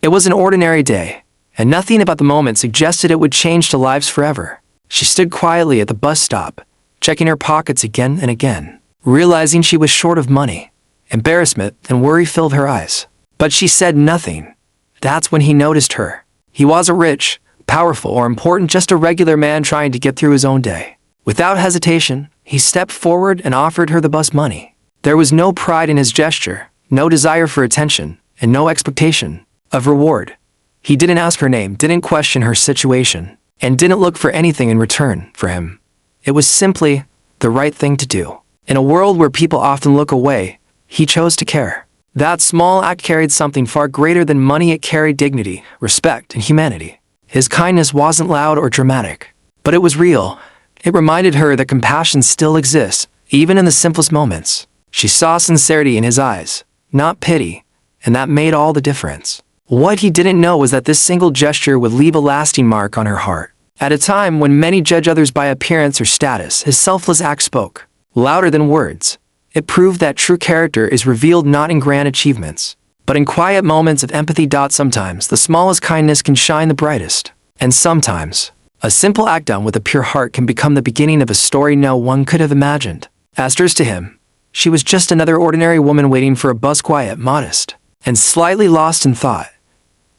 It was an ordinary day, and nothing about the moment suggested it would change to lives forever. She stood quietly at the bus stop, checking her pockets again and again, realizing she was short of money. Embarrassment and worry filled her eyes. But she said nothing. That's when he noticed her. He wasn't rich, powerful, or important, just a regular man trying to get through his own day. Without hesitation, he stepped forward and offered her the bus money. There was no pride in his gesture, no desire for attention, and no expectation of reward. He didn't ask her name, didn't question her situation, and didn't look for anything in return for him. It was simply the right thing to do. In a world where people often look away, he chose to care. That small act carried something far greater than money. It carried dignity, respect, and humanity. His kindness wasn't loud or dramatic, but it was real. It reminded her that compassion still exists, even in the simplest moments. She saw sincerity in his eyes, not pity, and that made all the difference. What he didn't know was that this single gesture would leave a lasting mark on her heart. At a time when many judge others by appearance or status, his selfless act spoke louder than words. It proved that true character is revealed not in grand achievements, but in quiet moments of empathy. Sometimes the smallest kindness can shine the brightest, and sometimes a simple act done with a pure heart can become the beginning of a story no one could have imagined. As to him, she was just another ordinary woman waiting for a bus, quiet, modest, and slightly lost in thought.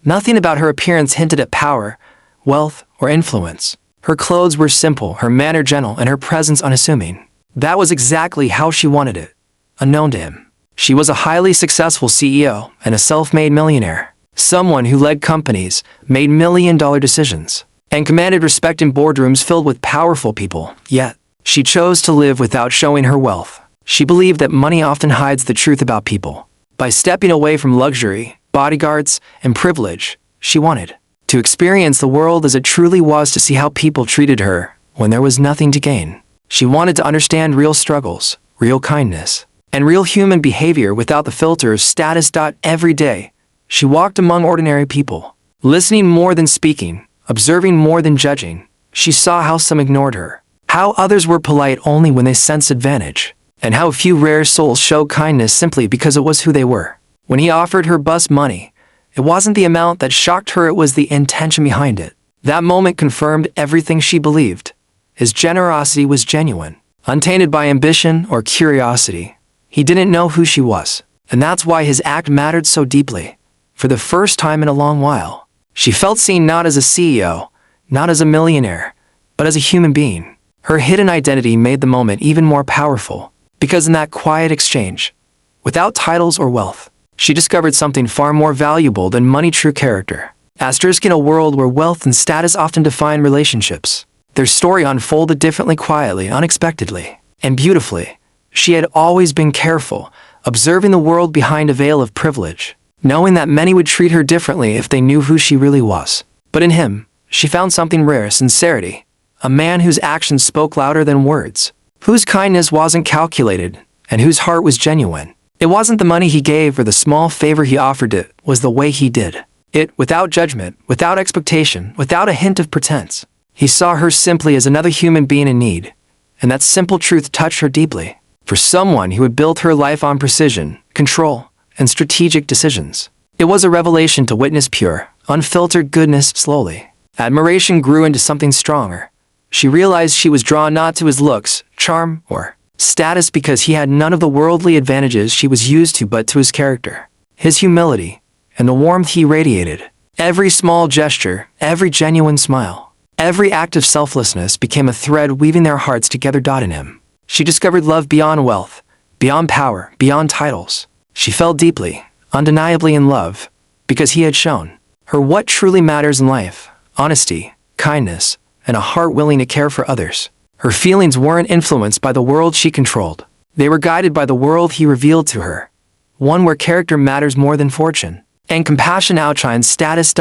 Nothing about her appearance hinted at power, wealth, or influence. Her clothes were simple, her manner gentle, and her presence unassuming. That was exactly how she wanted it, unknown to him. She was a highly successful CEO and a self-made millionaire, someone who led companies, made million-dollar decisions, and commanded respect in boardrooms filled with powerful people. Yet, she chose to live without showing her wealth. She believed that money often hides the truth about people. By stepping away from luxury, bodyguards, and privilege, she wanted to experience the world as it truly was, to see how people treated her when there was nothing to gain. She wanted to understand real struggles, real kindness, and real human behavior without the filter of status. Every day, she walked among ordinary people, listening more than speaking, observing more than judging. She saw how some ignored her, how others were polite only when they sensed advantage, and how a few rare souls showed kindness simply because it was who they were. When he offered her bus money, it wasn't the amount that shocked her, it was the intention behind it. That moment confirmed everything she believed. His generosity was genuine, untainted by ambition or curiosity. He didn't know who she was, and that's why his act mattered so deeply. For the first time in a long while, she felt seen, not as a CEO, not as a millionaire, but as a human being. Her hidden identity made the moment even more powerful, because in that quiet exchange, without titles or wealth, she discovered something far more valuable than money: true character. In a world where wealth and status often define relationships, their story unfolded differently, quietly, unexpectedly, and beautifully. She had always been careful, observing the world behind a veil of privilege, knowing that many would treat her differently if they knew who she really was. But in him, she found something rare: sincerity. A man whose actions spoke louder than words, whose kindness wasn't calculated, and whose heart was genuine. It wasn't the money he gave or the small favor he offered, it was the way he did it, without judgment, without expectation, without a hint of pretense. He saw her simply as another human being in need, and that simple truth touched her deeply. For someone who had built her life on precision, control, and strategic decisions, it was a revelation to witness pure, unfiltered goodness. Slowly, admiration grew into something stronger. She realized she was drawn not to his looks, charm, or status because he had none of the worldly advantages she was used to, but to his character, his humility, and the warmth he radiated. Every small gesture, every genuine smile, every act of selflessness became a thread weaving their hearts together. In him, she discovered love beyond wealth, beyond power, beyond titles. She fell deeply, undeniably in love, because he had shown her what truly matters in life: honesty, kindness, and a heart willing to care for others. Her feelings weren't influenced by the world she controlled. They were guided by the world he revealed to her, one where character matters more than fortune, and compassion outshines status.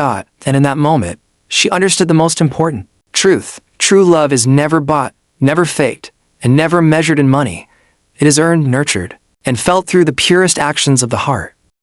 And in that moment, she understood the most important truth: true love is never bought, never faked, and never measured in money. It is earned, nurtured, and felt through the purest actions of the heart.